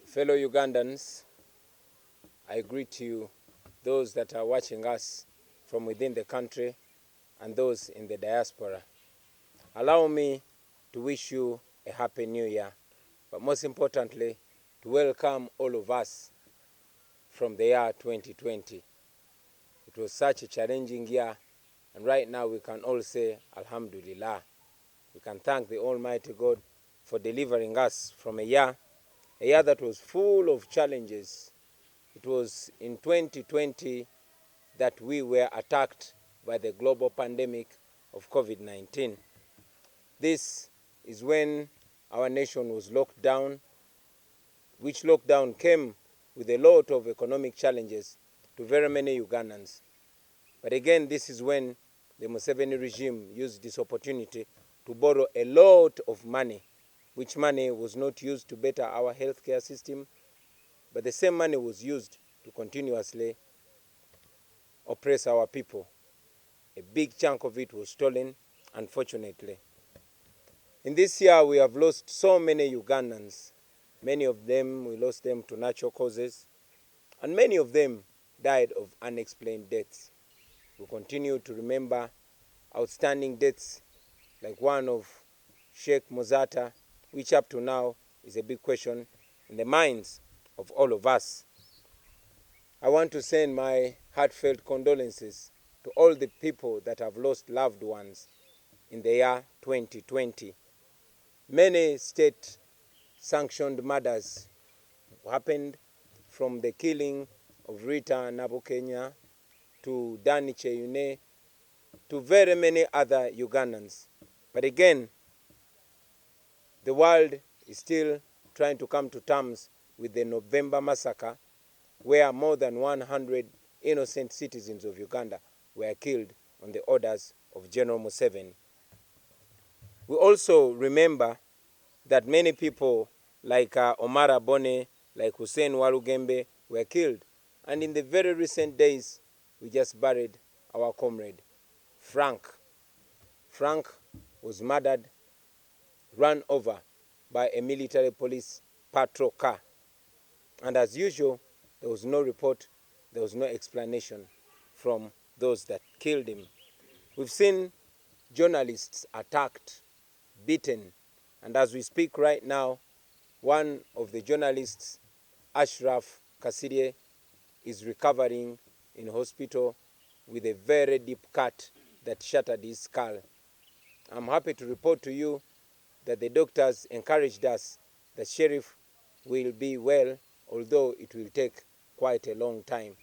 Fellow Ugandans, I greet you, those that are watching us from within the country and those in the diaspora. Allow me to wish you a happy new year, but most importantly, to welcome all of us from the year 2020. It was such a challenging year, and right now we can all say, Alhamdulillah. We can thank the Almighty God for delivering us from a year that was full of challenges. It was in 2020 that we were attacked by the global pandemic of COVID-19. This is when our nation was locked down, which lockdown came with a lot of economic challenges to very many Ugandans. But again, this is when the Museveni regime used this opportunity to borrow a lot of money, which money was not used to better our healthcare system, but the same money was used to continuously oppress our people. A big chunk of it was stolen, unfortunately. In this year, we have lost so many Ugandans. Many of them, we lost them to natural causes, and many of them died of unexplained deaths. We continue to remember outstanding deaths like one of Sheikh Mozata, which up to now is a big question in the minds of all of us. I want to send my heartfelt condolences to all the people that have lost loved ones in the year 2020. Many state-sanctioned murders happened, from the killing of Rita Nabukenya to Dani Cheyune to very many other Ugandans. But again, the world is still trying to come to terms with the November massacre, where more than 100 innocent citizens of Uganda were killed on the orders of General Museveni. We also remember that many people like Omar Bone, like Hussein Walugembe, were killed. And in the very recent days, we just buried our comrade, Frank. Frank was murdered, run over by a military police patrol car. And as usual, there was no report, there was no explanation from those that killed him. We've seen journalists attacked, beaten, and as we speak right now, one of the journalists, Ashraf Kasirye, is recovering in hospital with a very deep cut that shattered his skull. I'm happy to report to you that the doctors encouraged us that Sheriff will be well, although it will take quite a long time.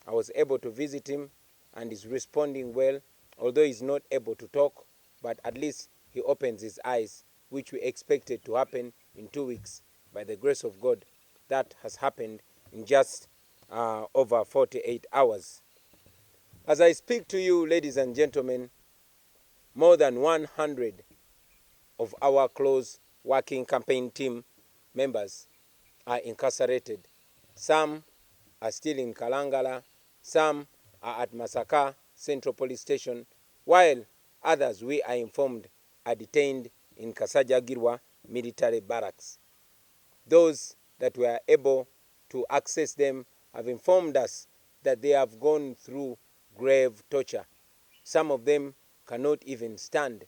I was able to visit him and he's responding well, although he's not able to talk, but at least he opens his eyes, which we expected to happen in 2 weeks. By the grace of God, that has happened in just over 48 hours. As I speak to you, ladies and gentlemen, more than 100 of our close working campaign team members are incarcerated. Some are still in Kalangala, some are at Masaka Central Police Station, while others, we are informed, are detained in Kasajagirwa Military Barracks. Those that were able to access them have informed us that they have gone through grave torture. Some of them cannot even stand.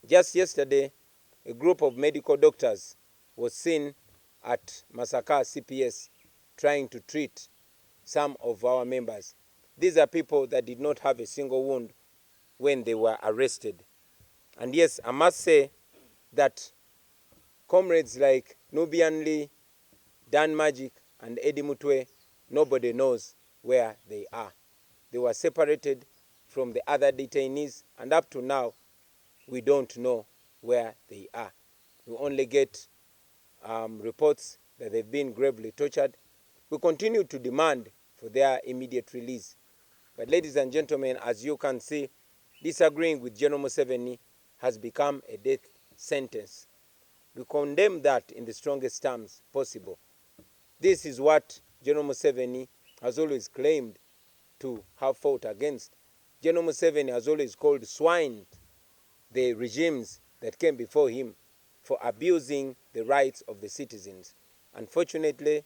Just yesterday, a group of medical doctors was seen at Masaka CPS trying to treat some of our members. These are people that did not have a single wound when they were arrested. And yes, I must say that comrades like Nubian Lee, Dan Magic, and Eddie Mutwe, nobody knows where they are. They were separated from the other detainees, and up to now, we don't know where they are. We only get reports that they've been gravely tortured. We continue to demand for their immediate release. But ladies and gentlemen, as you can see, disagreeing with General Museveni has become a death sentence. We condemn that in the strongest terms possible. This is what General Museveni has always claimed to have fought against. General Museveni has always called swine the regimes that came before him for abusing the rights of the citizens. Unfortunately,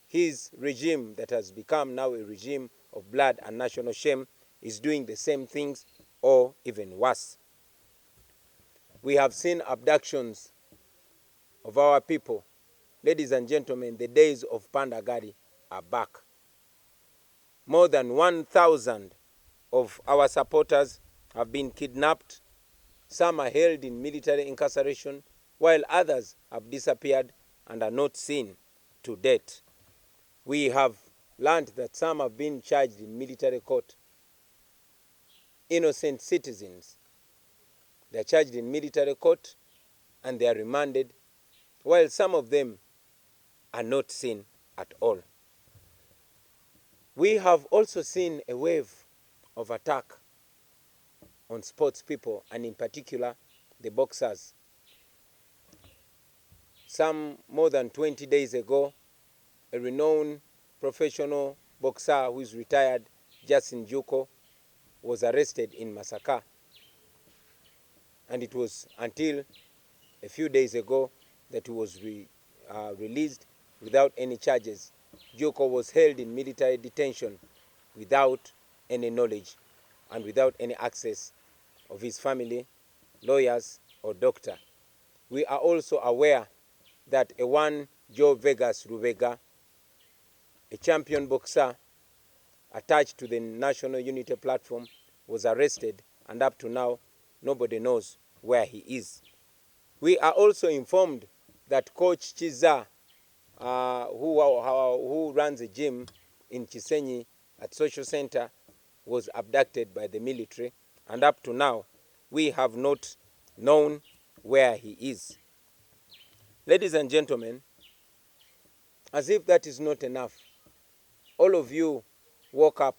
his regime that has become now a regime of blood and national shame is doing the same things or even worse. We have seen abductions of our people. Ladies and gentlemen, the days of Pandagari are back. More than 1,000 of our supporters have been kidnapped. Some are held in military incarceration, while others have disappeared and are not seen to date. We have learned that some have been charged in military court. Innocent citizens. They are charged in military court and they are remanded, while some of them are not seen at all. We have also seen a wave of attack on sports people, and in particular the boxers. Some more than 20 days ago, a renowned professional boxer who is retired, Justin Juko, was arrested in Masaka. And it was until a few days ago that he was released without any charges. Juko was held in military detention without any knowledge and without any access of his family, lawyers, or doctor. We are also aware that a one Joe Vegas Rubega, a champion boxer attached to the National Unity Platform, was arrested, and up to now, nobody knows where he is. We are also informed that Coach Chiza, who runs a gym in Chisenyi at Social Center, was abducted by the military, and up to now, we have not known where he is. Ladies and gentlemen, as if that is not enough, all of you woke up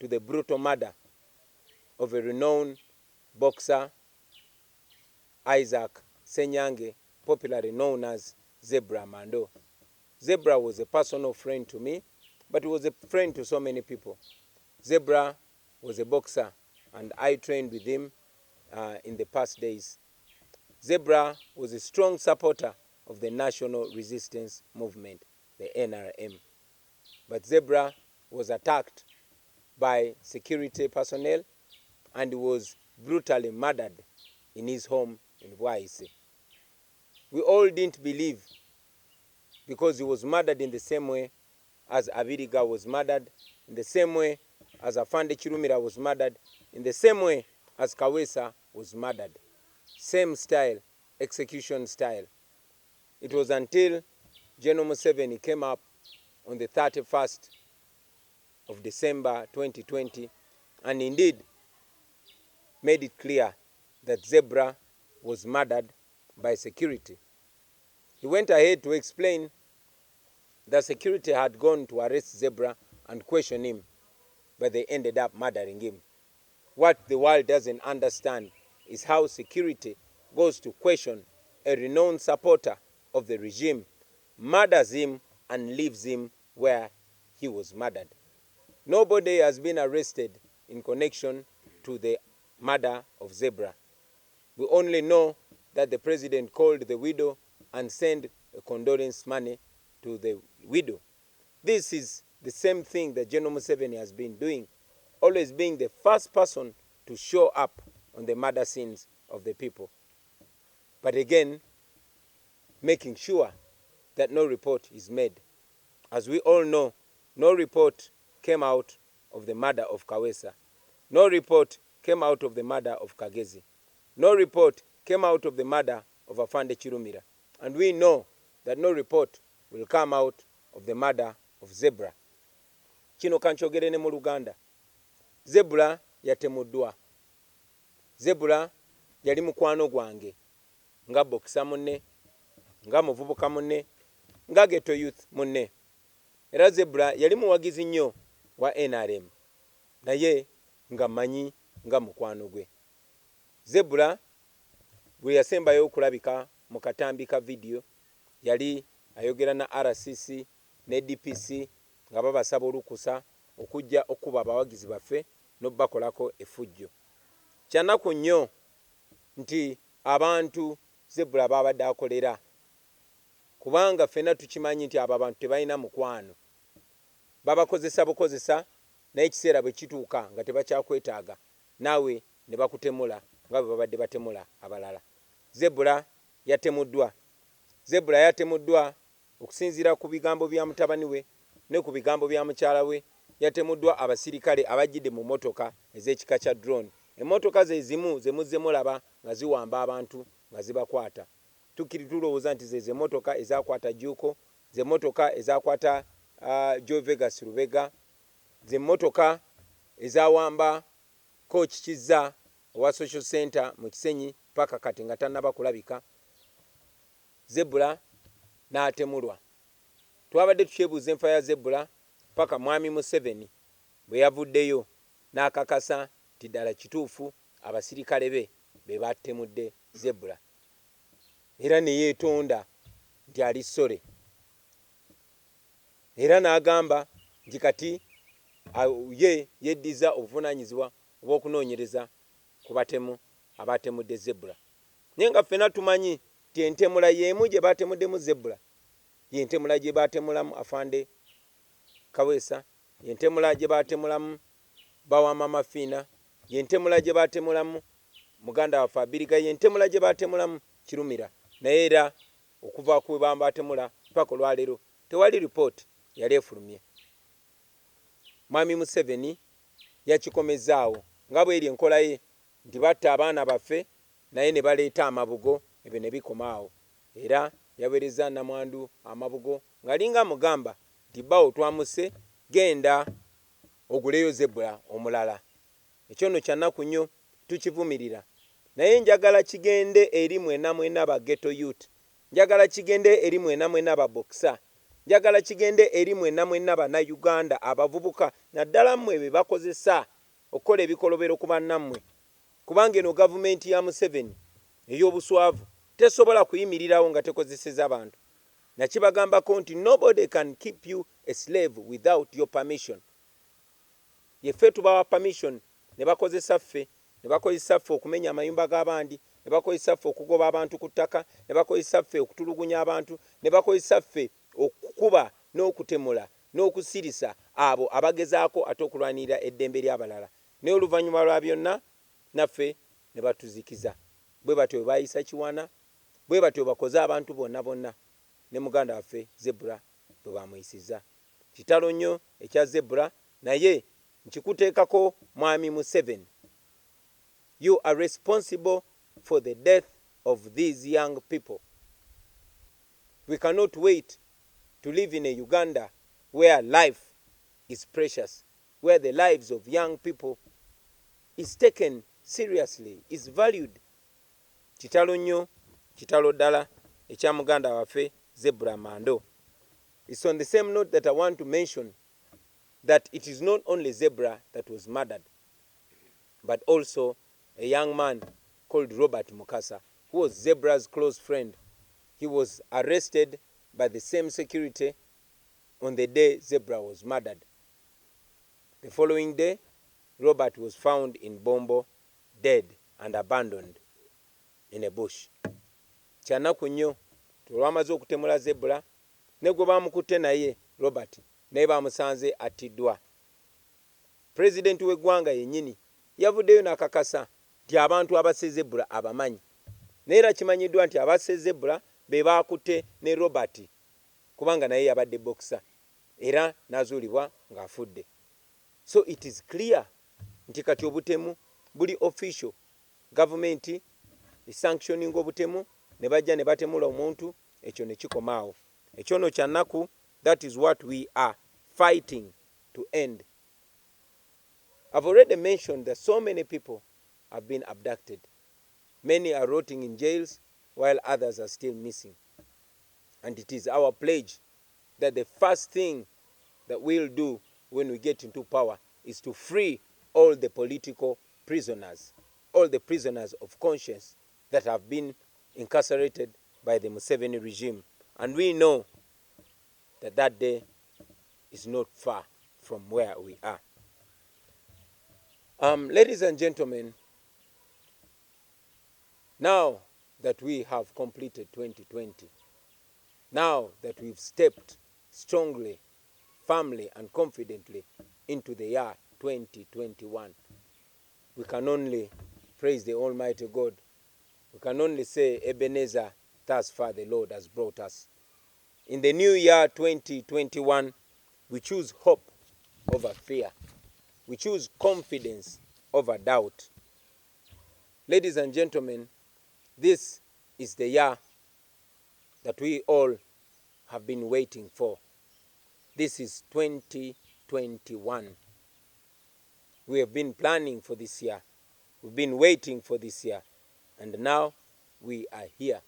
to the brutal murder of a renowned boxer, Isaac Senyange, popularly known as Zebra Mando. Zebra was a personal friend to me, but he was a friend to so many people. Zebra was a boxer, and I trained with him in the past days. Zebra was a strong supporter of the National Resistance Movement, the NRM. But Zebra was attacked by security personnel and was brutally murdered in his home in Bwaise. We all didn't believe, because he was murdered in the same way as Abiriga was murdered, in the same way as Afande Chirumira was murdered, in the same way as Kawesa was murdered. Same style, execution style. It was until General Museveni came up on the 31st of December 2020 and indeed made it clear that Zebra was murdered by security. He went ahead to explain that security had gone to arrest Zebra and question him, but they ended up murdering him. What the world doesn't understand is how security goes to question a renowned supporter of the regime, murders him, and leaves him where he was murdered. Nobody has been arrested in connection to the murder of Zebra. We only know that the president called the widow and sent a condolence money to the widow. This is the same thing that General Museveni has been doing, always being the first person to show up on the murder scenes of the people. But again, making sure that no report is made. As we all know, no report came out of the murder of Kawesa. No report came out of the murder of Kagezi. No report came out of the murder of Afande Chirumira. And we know that no report will come out of the murder of Zebra. Kino kanchogere ne mu Luganda. Zebra yatemuddwa. Zebra yali mukwano gwange, nga bokisa munne, nga muvubuka munne, nga ghetto youth munne. Era Zebra yali muwagizi nnyo wa NRM, naye nga manyi nga mukwano gwe. Zebra bwe yasembayo okulabika mu katambi ka video yali ayogera na RCC ne DPC nga babasaba olukusa okujja okuba abawagizi baffe n'obakolako effujjo. Kyanaku nnyo nti abantu Zebra babadde akolera kubanga ffenna tukimanyi nti abo abantu tebalina mukwano, babakozesa bukozesa, naye ekiseera bwe kituuka nga tebakyakwetaaga naawe ne bakutemula nga bwe babadde batemula abalala. Zebra yatemuddwa okusinziira ku bigambo bya mutabani we ne ku bigambo bya mukyala we. Yatemuddwa abasirikale abajjidde mu motoka ez'ekika kya drone. Emmotoka ze zimu ze muzze mulaba nga ziwamba abantu nga zibakwata. Tulowooza nti ze emmotoka ezakwata Juuko, ze emmotoka ezakwata Joe Vegas Lubega, ze emmotoka ezawamba Coach Kizza owa Social Center mu Kisenyi paka kati nga tannaba kulabika. Zebra n'atemulwa. Twabadde tukyebuuza enfa ya Zebra paka mwami Museveni bwe yavuddeyo n'akakasa nti ddala kituufu abasirikale be batemudde Zebra, era ne yeetonda nti ali ssole, era n'agamba nti kati ye yeddiza obuvunaanyizibwa obw'okunoonyereza ku batemu abatemudde Zebra. Naye nga ffenna tumanyi nti entemula y'emu gye baatemuddemu Zebra yentemula gye baatemulamu Afande Kaweesa, yentemula gye baatemulamu Bawama Mafiina, yentemula gye baatemulamu muganda waffe Abiriga, yentemula gye baatemulamu Kirumira. Naye era okuva ku bambatemula paka olwaleero tewali ripooti yali efulumye. Mwami Museveni yakikomezaawo nga bw'eri enkola ye nti batta abaana baffe naye ne baleeta amabugo, ebyo ne bikomaawo. Era yaweereza Namwandu amabugo ng'alinga mugamba nti bawo twamuse, genda oguleyo Zebra omulala. Ekyo nno kya nnaku nnyo, tukivumirira. Naye njagala kigende eri mwena ba ghetto youth, njagala kigende eri mwena ba boxer, njagala kigende eri mwena bannayuganda abavubuka naddala mmwe be bakozesa okukola ebikolobero ku bannammwe, kubanga eno gavumenti ya Museveni ey'obuswavu tesobola kuyimirirawo nga tekozeseza bantu. Nakibagambako nti nobody can keep you a slave without your permission. Yeffe tubawa permission ne bakozesa ffe, ne bakozesa ffe okumenya amayumba g'abandi, ne bakozesa ffe okugoba abantu ku ttaka, ne bakozesa ffe okutulugunya abantu, ne bakozesa ffe okukuba n'okutemula n'okusirisa abo abagezaako ate okulwanirira eddembe ly'abalala. Naye oluvannyuma lwa byonna naffe ne batuzikiza. Bwe batyo bwe baayisa Kiwana, bwe batyo bakoze abantu bonna ne muganda waffe Zebra bwe bamuyisiza. Kitalo nnyo ekya Zebra, naye nkikuteekako mwami Museveni. You are responsible for the death of these young people. We cannot wait to live in a Uganda where life is precious, where the lives of young people is taken seriously, is valued. Kitalo nnyo, kitalo ddala ekya muganda waffe Zebra Mando. It's on the same note that I want to mention that it is not only Zebra that was murdered, but also a young man called Robert Mukasa, who was Zebra's close friend. He was arrested by the same security on the day Zebra was murdered. The following day, Robert was found in Bombo, dead and abandoned in a bush. Kyanaku nnyo olwamaze okutemula Zebra ne gwe bamukutte naye Robert naye bamusanze attiddwa. Pulezidenti w'eggwanga yennyini yavuddeyo n'akakasa nti abantu abasse Zebra abamanyi, naye era kimanyiddwa nti abasse Zebra be baakutte ne Robert kubanga naye yabadde boxer era n'azuulibwa ng'afudde. So it is clear nti kati obutemu buli official, gavumenti sanctioning obutemu ne bajja ne batemula omuntu, ekyo ne kikomaawo. Ekyo nno kya nnaku, that is what we are fighting to end. I've already mentioned that so many people have been abducted. Many are rotting in jails while others are still missing. And it is our pledge that the first thing that we'll do when we get into power is to free all the political prisoners, all the prisoners of conscience that have been incarcerated by the Museveni regime. And we know that that day is not far from where we are. Ladies and gentlemen, now that we have completed 2020, now that we've stepped strongly, firmly, and confidently into the year 2021, we can only praise the Almighty God. We can only say, Ebenezer, thus far the Lord has brought us. In the new year 2021, we choose hope over fear. We choose confidence over doubt. Ladies and gentlemen, this is the year that we all have been waiting for. This is 2021. We have been planning for this year. We've been waiting for this year. And now we are here.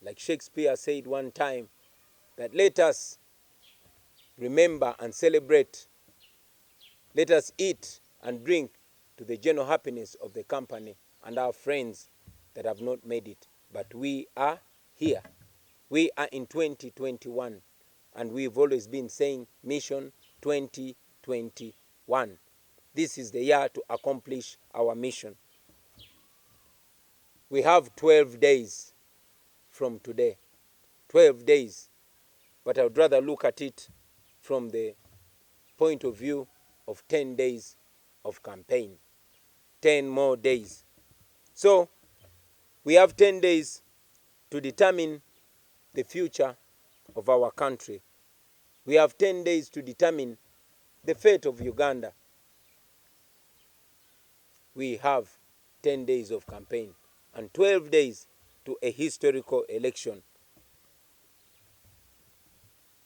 Like Shakespeare said one time, that let us remember and celebrate. Let us eat and drink to the general happiness of the company and our friends that have not made it. But we are here. We are in 2021. And we've always been saying Mission 2021. This is the year to accomplish our mission. We have 12 days from today. 12 days. But I would rather look at it from the point of view of 10 days of campaign. 10 more days. So, we have 10 days to determine the future of our country. We have 10 days to determine the fate of Uganda. We have 10 days of campaign and 12 days to a historical election.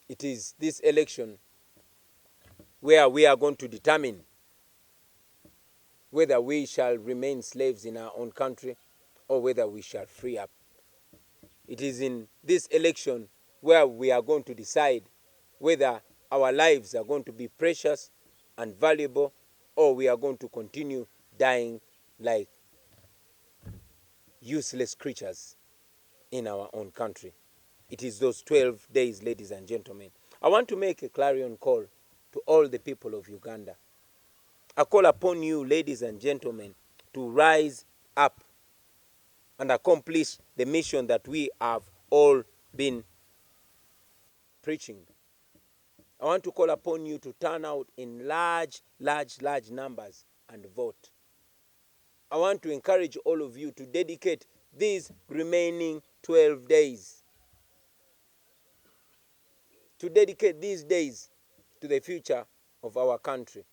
It is this election where we are going to determine whether we shall remain slaves in our own country or whether we shall free up. It is in this election where we are going to decide whether our lives are going to be precious and valuable or we are going to continue dying like useless creatures in our own country. It is those 12 days, ladies and gentlemen. I want to make a clarion call to all the people of Uganda. I call upon you, ladies and gentlemen, to rise up and accomplish the mission that we have all been preaching. I want to call upon you to turn out in large numbers and vote. I want to encourage all of you to dedicate these remaining 12 days. To dedicate these days to the future of our country.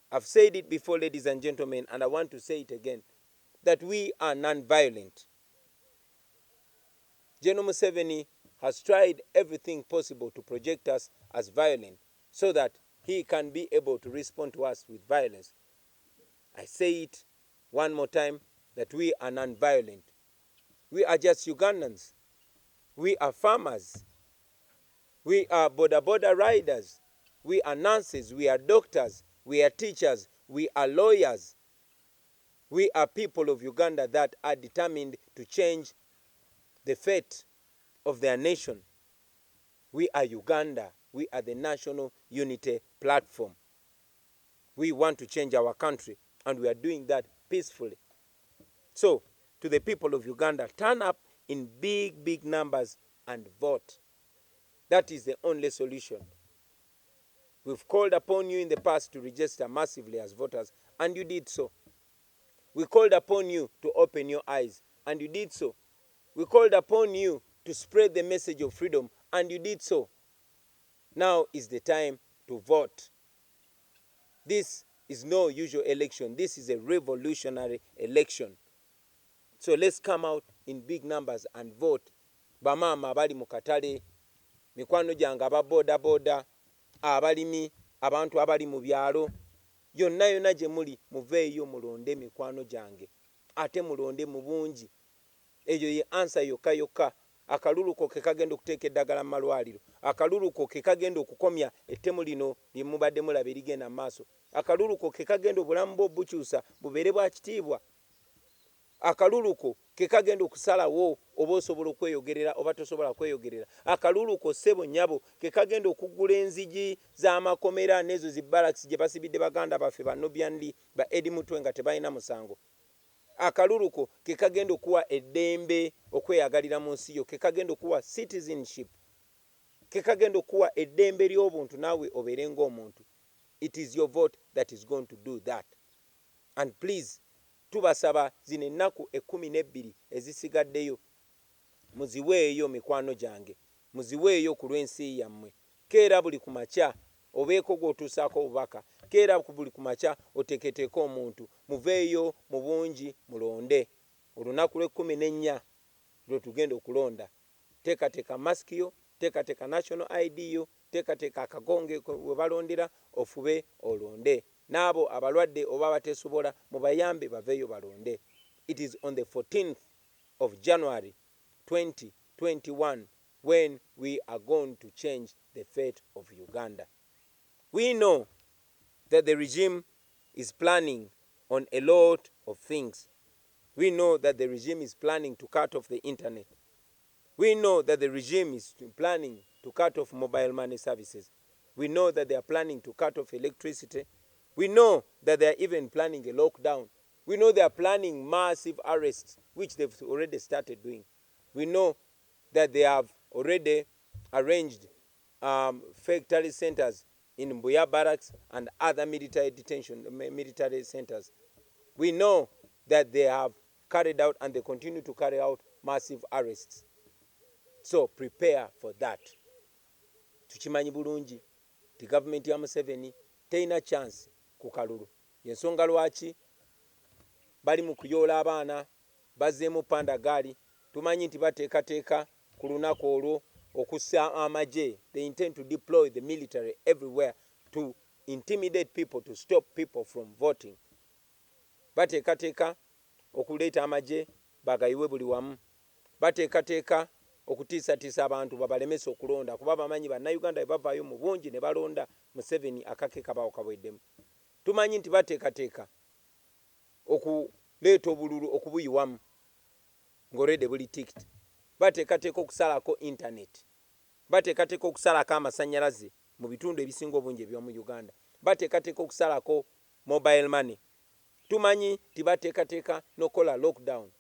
I've said it before, ladies and gentlemen, and I want to say it again, that we are non-violent. General Museveni has tried everything possible to project us as violent so that he can be able to respond to us with violence. I say it one more time, that we are non-violent. We are just Ugandans. We are farmers. We are border riders. We are nurses. We are doctors. We are teachers. We are lawyers. We are people of Uganda that are determined to change the fate of their nation. We are Uganda. We are the National Unity Platform. We want to change our country, and we are doing that peacefully. So, to the people of Uganda, turn up in big numbers and vote. That is the only solution. We've called upon you in the past to register massively as voters, and you did so. We called upon you to open your eyes, and you did so. We called upon you to spread the message of freedom, and you did so. Now is the time to vote. This is no usual election. This is a revolutionary election. So let's come out in big numbers and vote. Bamama abali mu katale, mikwano gyange aba boda, abalimi, abantu abali mu byalo, yonna gye muli muveeyo mulonde mikwano gyange. Ate mulonde mu bungi. Eyo ye ansa yokka. Akaluluko ke kagenda okuteeka eddagala mu malwaliro. Akaluluko ke kagenda okukomya ettemu lino lye mubadde mulaba erigenda mu maaso. Akaluluko ke kagenda obulamu bwo bukyusa bubeere bwa kitiibwa. Akaluluko ke kagenda okusalawo oba osobola okweyogerera oba tosobola kweyogerera. Akaluluko ssebo nnyabo ke kagenda okuggula enzigi z'amakomera n'ezo zi barracks gye basibidde baganda baffe Banobyandi ba Edi Mutwe nga tebalina musango. Akaluluko ke kagenda okuwa eddembe okweyagalira mu nsi yo, ke kagenda okuwa citizenship, ke kagenda okuwa eddembe ly'obuntu naawe obeere ng'omuntu. It is your vote that is going to do that. And please, tubasaba zino ennaku 12 ezisigaddeyo muziweeyo mikwano gyange, muziweeyo ku lw'ensi yammwe. Keera buli ku makya obeeko gw'otuusaako obubaka, keera buli ku makya oteeketeeko omuntu, muveeyo mu bungi mulonde. Olunaku lw'14 lwe tugenda okulonda. Teekateeka masiki yo, teekateeka national ID yo, teekateeka akagonge we balondera, ofube olonde. N'abo abalwadde oba bateesobola mubayambe baveeyo balonde. It is on the 14th of January 2021 when we are going to change the fate of Uganda. We know that the regime is planning on a lot of things. We know that the regime is planning to cut off the internet. We know that the regime is planning to cut off mobile money services. We know that they are planning to cut off electricity. We know that they are even planning a lockdown. We know they are planning massive arrests, which they've already started doing. We know that they have already arranged fake tally centers in Mbuya barracks and other military centers. We know that they have carried out and they continue to carry out massive arrests. So prepare for that. Tukimanyi bulungi ti government ya Museveni teina chance ku kalulu. Yensonga lwaki bali mu kuyoola abaana bazzeemu pandagaali. Tumanyi nti bateekateeka ku lunaku olwo okussa amagye. They intend to deploy the military everywhere to intimidate people, to stop people from voting. Bateekateeka okuleeta amagye bagayiwe buli wamu. Bateekateeka okutiisatiisa abantu babalemesa okulonda kuba bamanyi bannayuganda bwe bavaayo mu bungi ne balonda Museveni akake kabawo kabweddemu. Tumanyi nti bateekateeka okuleeta obululu okubuyiwamu ng'olwedde buli tikiti. Bateekateeka okusalako intaneti. Bateekateeka okusalako amasannyalaze mu bitundu ebisinga obungi eby'omu Uganda. Bateekateeka okusalako mobile money. Tumanyi nti bateekateeka n'okola lockdown.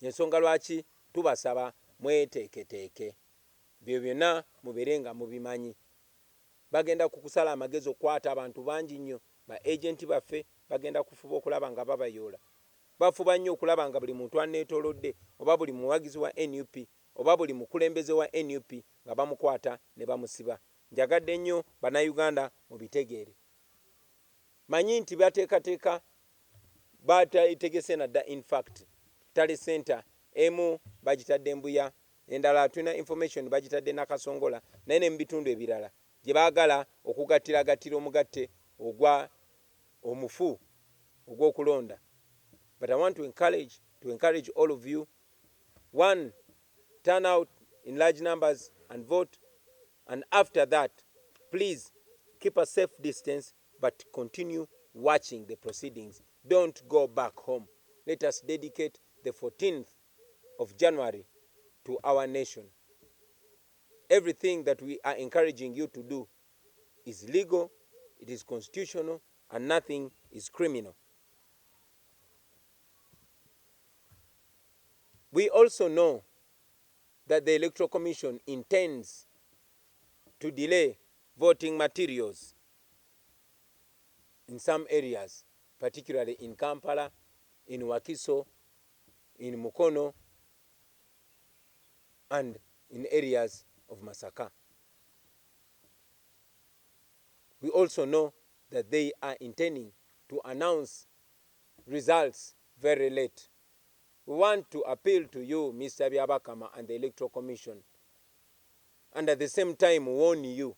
Ensonga lwaki tubasaba mweteeketeeke. Byo byonna mubeere nga mubimanyi. Bagenda kukusala amagezi okukwata abantu bangi nnyo. Ba agenti baffe bagenda kufuba okulaba nga babayoola. Bafuba nnyo okulaba nga buli muntu aneetoolodde oba buli muwagizi wa NUP oba buli mukulembeze wa NUP nga bamukwata ne bamusiba. Njagadde nnyo bannayuganda mubitegeere. Manyi nti bateekateeka bategese nadda in fact tally center emu bagitadde Mbuya, endala tulina information bagitadde Nakasongola, naye ne mu bitundu ebirala gye baagala okugattiragatira omugatte ogwa omufu ogw'okulonda. But I want to encourage all of you, one, turn out in large numbers and vote, and after that, please keep a safe distance but continue watching the proceedings. Don't go back home. Let us dedicate the 14th of January to our nation. Everything that we are encouraging you to do is legal, it is constitutional, and nothing is criminal. We also know that the Electoral Commission intends to delay voting materials in some areas, particularly in Kampala, in Wakiso, in Mukono, and in areas of Masaka. We also know that they are intending to announce results very late. We want to appeal to you, Mr. Byabakama, and the Electoral Commission, and at the same time warn you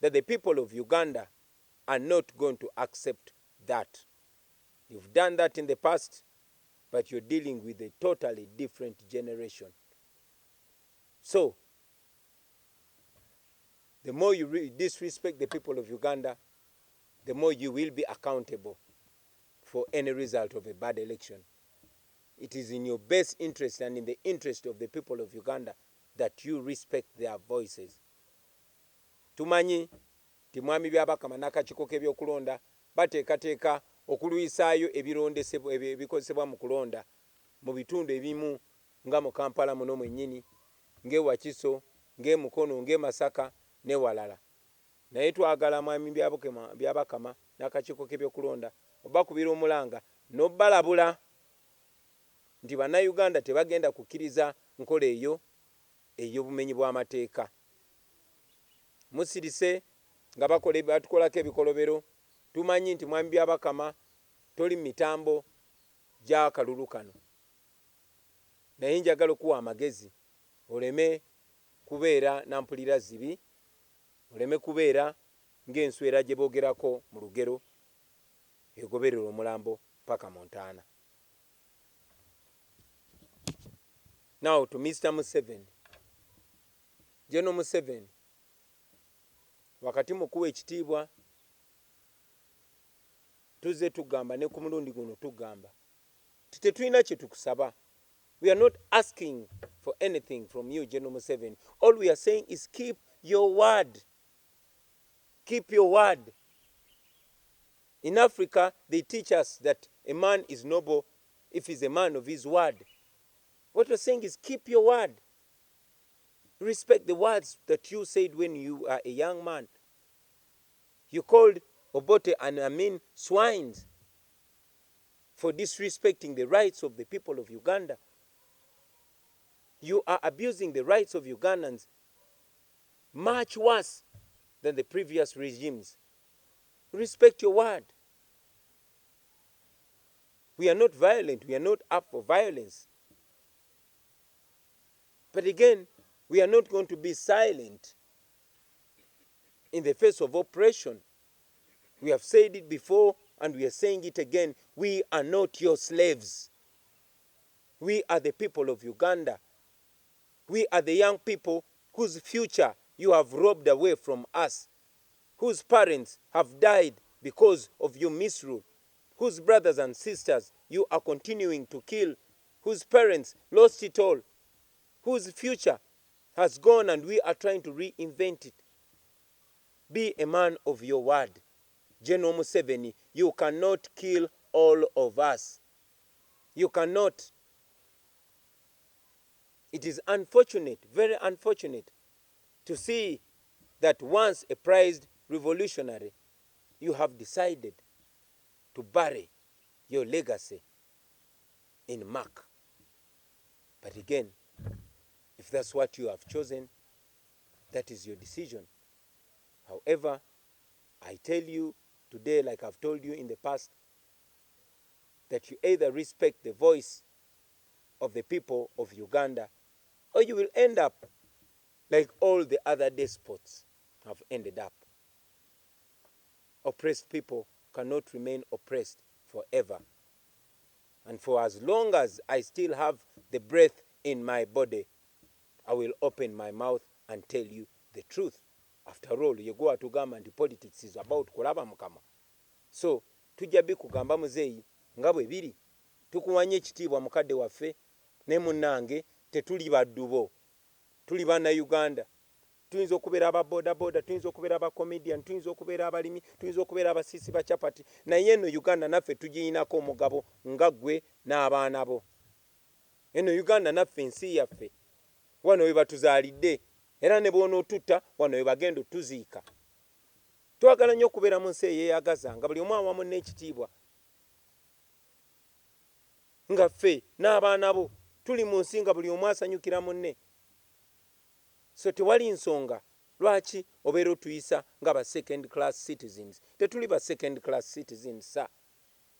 that the people of Uganda are not going to accept that. You've done that in the past, but you're dealing with a totally different generation. So, the more you disrespect the people of Uganda, the more you will be accountable for any result of a bad election. It is in your best interest and in the interest of the people of Uganda that you respect their voices. Tumanyi ti mwami Byabakama n'akakiiko k'ebyokulonda bateekateeka okulwisaayo ebikozesebwa mu kulonda mu bitundu ebimu nga mu Kampala muno mwennyini, ng'e Wakiso, ng'e Mukono, ng'e Masaka ne walala. Naye twagala mwami Byabakama n'akakiiko k'ebyokulonda obakubira omulanga n'obbalabula nti bannayuganda tebagenda kukkiriza nkola eyo ey'obumenyi bw'amateeka. Musirise nga batukolako ebikolobero. Tumanyi nti mwami Byabakama toli mu mitambo gy'akalulu kano, naye njagala okuwa amagezi oleme kubeera nampulira zibi, oleme kubeera ng'enswera gye boogerako mu lugero egoberera omulambo paka mu ntaana. Now to Mr. Museveni. General Museveni, wakati mukuwa ekitiibwa tuzze tugamba ne ku mulundi guno tugamba tetulina kye tukusaba. We are not asking for anything from you, General Museveni. All we are saying is keep your word. Keep your word. In Africa, they teach us that a man is noble if he's a man of his word. What we're saying is keep your word. Respect the words that you said when you are a young man. You called Obote and Amin swines for disrespecting the rights of the people of Uganda. You are abusing the rights of Ugandans much worse than the previous regimes. Respect your word. We are not violent. We are not up for violence. But again, we are not going to be silent in the face of oppression. We have said it before and we are saying it again. We are not your slaves. We are the people of Uganda. We are the young people whose future you have robbed away from us, whose parents have died because of your misrule, whose brothers and sisters you are continuing to kill, whose parents lost it all, whose future has gone and we are trying to reinvent it. Be a man of your word. General Museveni, you cannot kill all of us. You cannot. It is unfortunate, very unfortunate, to see that once a prized revolutionary, you have decided to bury your legacy in muck. But again, if that's what you have chosen, that is your decision. However, I tell you today, like I've told you in the past, that you either respect the voice of the people of Uganda, or you will end up like all the other despots have ended up. Oppressed people cannot remain oppressed forever. And for as long as I still have the breath in my body, I will open my mouth and tell you the truth. After all, you go to government, politics is about kulaba mukama. So, tujja bikugamba muzeeyi nga bwe biri. Tukuwanye ekitiibwa mukadde waffe ne munnange tetuli baddubo. Tuli bannayuganda. Tuyinza okubeera aba bodaboda, tuyinza okubeera aba comedian, tuyinza okubeera abalimi, tuyinza okubeera abasiisi ba chapati. Naye eno Uganda naffe tugiyinako omugabo nga ggwe n'abaana bo. Eno Uganda naffe nsi yaffe. Wano we batuzaalidde. Era ne bw'onootutta wano we bagenda otuziika. Twagala nnyo okubeera mu nsi eyeeyagaza nga buli omu awamu n'ekitiibwa. Nga ffe n'abaana bo tuli mu nsi nga buli omu asanyukira munne. So tewali nsonga lwaki obeera otuyisa nga ba second class citizens. Tetuli ba second class citizens sa.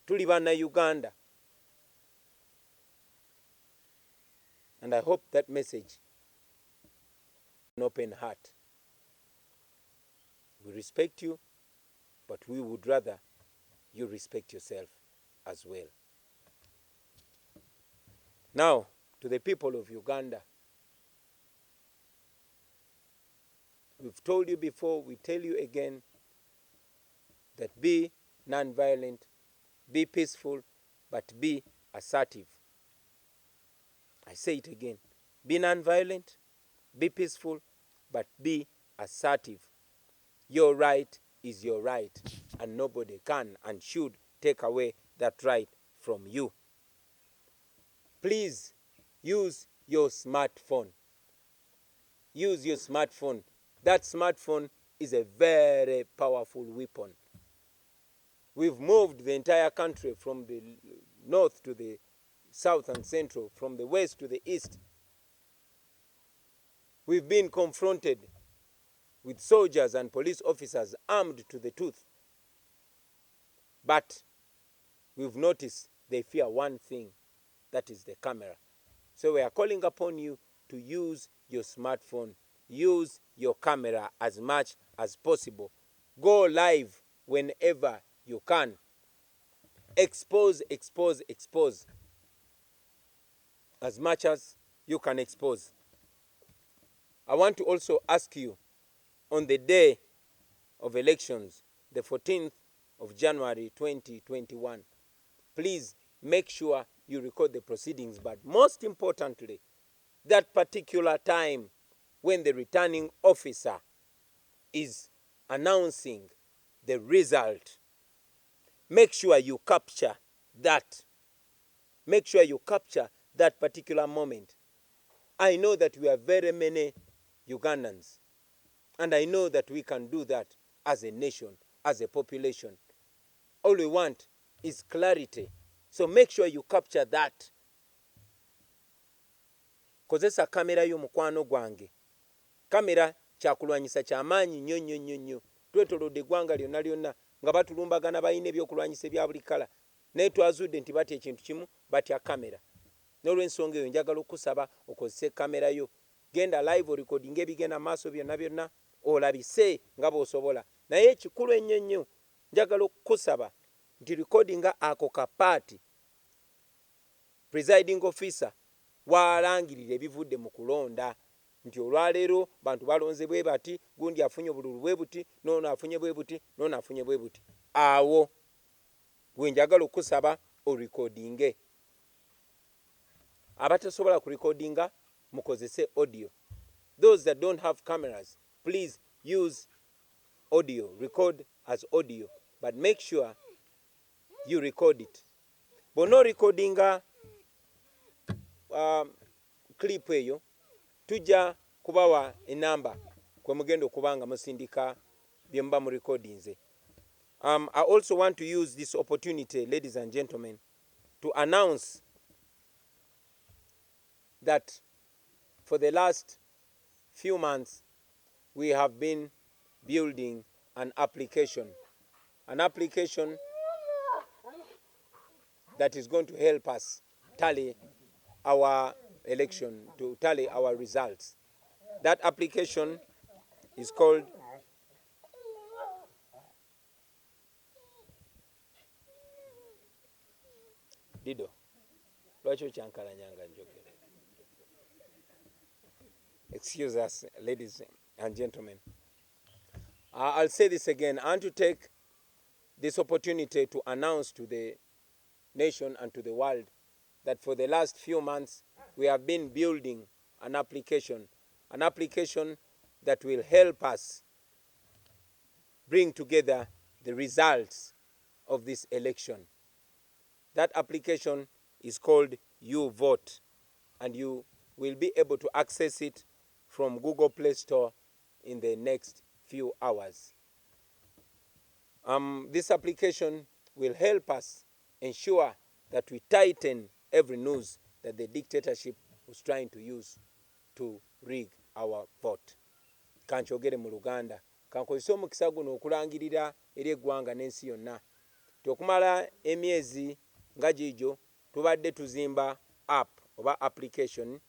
Tuli bannayuganda. And I hope that message an open heart. We respect you, but we would rather you respect yourself as well. Now, to the people of Uganda, we've told you before, we tell you again, that be non-violent, be peaceful, but be assertive. I say it again. Be non-violent, be peaceful, but be assertive. Your right is your right, and nobody can and should take away that right from you. please use your smartphone. Use your smartphone. That smartphone is a very powerful weapon. We've moved the entire country from the north to the south and central, from the west to the east. We've been confronted with soldiers and police officers armed to the tooth. But we've noticed they fear one thing, that is the camera. So we are calling upon you to use your smartphone. Use your camera as much as possible. Go live whenever you can. Expose, expose, expose. As much as you can expose. I want to also ask you, on the day of elections, the 14th of January 2021, please make sure you record the proceedings, but most importantly, that particular time when the returning officer is announcing the result, make sure you capture that. Make sure you capture that particular moment. I know that we are very many Ugandans, and I know that we can do that as a nation, as a population. All we want is clarity. So make sure you capture that. Kozesa kamera yo mukwano gwange. Kamera kyakulwanyisa kyamaanyi nnyo nnyo nnyo nnyo. Twetolodde eggwanga lyonna lyonna nga batulumbagana balina ebyokulwanyisa ebya buli kala. Naye twazudde nti batya ekintu kimu, batya kamera. N'olw'ensonga eyo njagala okusaba okozese kamera yo. Genda live recording ebigenda maaso byonna byonna olabise nga bw'osobola. Naye ekikulu ennyo nnyo njagala okukusaba nti recordinga ako kapaati presiding officer waalangirira ebivudde mu kulonda, nti olwaleero bantu balonze bwe bati, gundi afunye obululu bwe buti, n'ono afunye bwe buti, n'ono afunye bwe buti. Awo gwe njagala okusaba orecordinge. Abatasobola kurecordinga mukozese audio. Those that don't have cameras, please use audio. Record as audio, but make sure you record it. Bono recordinga clip eyo tujja kubawa enamba kwe mugenda okubanga musindika bye muba mu recordinze. I also want to use this opportunity, ladies and gentlemen, to announce that for the last few months we have been building an application that is going to help us tally our election, to tally our results. That application is called Dido. Excuse us, ladies and gentlemen. I'll say this again. I want to take this opportunity to announce to the nation and to the world that for the last few months we have been building an application that will help us bring together the results of this election. That application is called You Vote, and you will be able to access it from Google Play Store in the next few hours. This application will help us ensure that we tighten every noose that the dictatorship was trying to use to rig our vote. Kankyogere mu Luganda. Kankozesa omukisa guno okulangirira eri eggwanga n'ensi yonna. Tokumala emyezi nga gijo tubadde tuzimba app oba application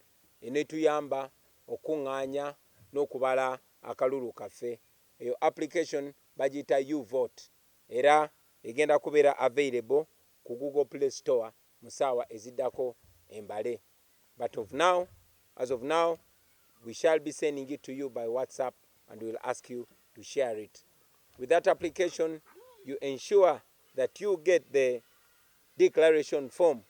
enetuyamba okuŋŋaanya n'okubala akalulu kaffe. Eyo application bagiyita You Vote, era egenda kubeera available ku Google Play Store mu ssaawa eziddako embale. But as of now, we shall be sending it to you by WhatsApp, and we will ask you to share it. With that application, you ensure that you get the declaration form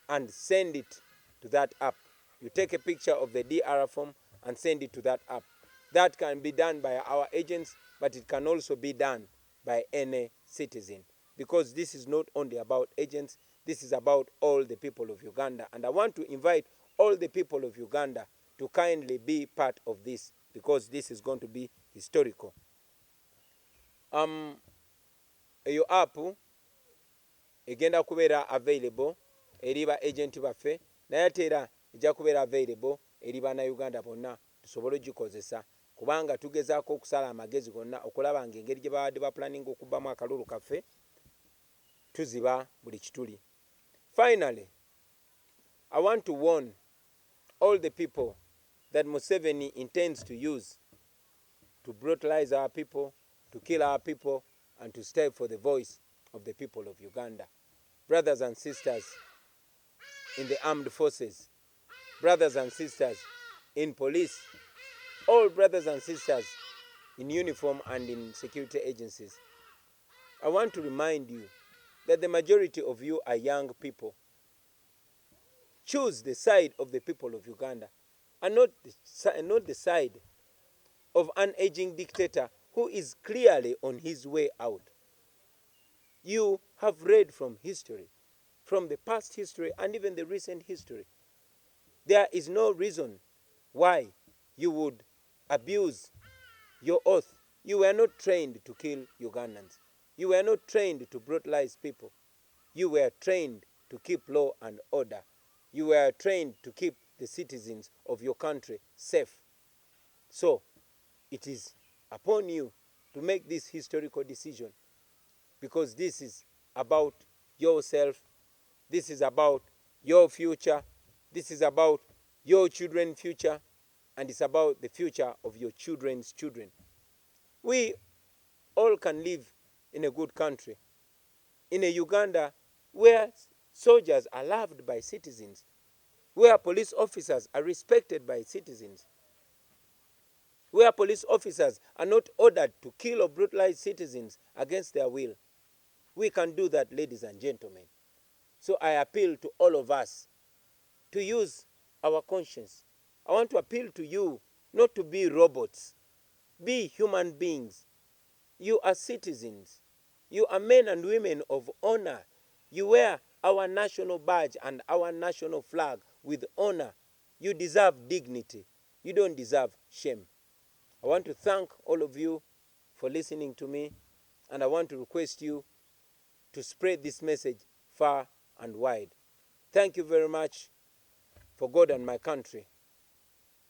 and send it to that app. You take a picture of the DR form and send it to that app. That can be done by our agents, but it can also be done by any citizen, because this is not only about agents, This is about all the people of Uganda. And I want to invite all the people of Uganda to kindly be part of this, because this is going to be historical. Eyo app egenda kubeera available eri ba agent baffe, naye ate era ejja kubeera available eri bannayuganda bonna tusobole ogikozesa, kubanga tugezaako okusala amagezi gonna okulaba nga engeri gye babadde bapulaninga okubbamu akalulu kaffe tuziba buli kituli. Finally, I want to warn all the people that Museveni intends to use to brutalize our people, to kill our people, and to stay for the voice of the people of Uganda. Brothers and sisters in the armed forces, brothers and sisters in police, all brothers and sisters in uniform and in security agencies, I want to remind you that the majority of you are young people. Choose the side of the people of Uganda, and not the side of an aging dictator who is clearly on his way out. You have read from history, from the past history and even the recent history. There is no reason why you would abuse your oath. You were not trained to kill Ugandans. You were not trained to brutalize people. You were trained to keep law and order. You were trained to keep the citizens of your country safe. So, it is upon you to make this historical decision, because this is about yourself, this is about your future, this is about your children's future, and it's about the future of your children's children. We all can live in a good country, in a Uganda where soldiers are loved by citizens, where police officers are respected by citizens, where police officers are not ordered to kill or brutalize citizens against their will. We can do that, ladies and gentlemen. So I appeal to all of us to use our conscience. I want to appeal to you not to be robots. Be human beings. You are citizens. You are men and women of honor. You wear our national badge and our national flag with honor. You deserve dignity. You don't deserve shame. I want to thank all of you for listening to me, and I want to request you to spread this message far and wide. Thank you very much for God and my country,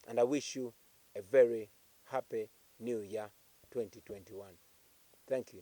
and I wish you a very happy New Year 2021. Thank you.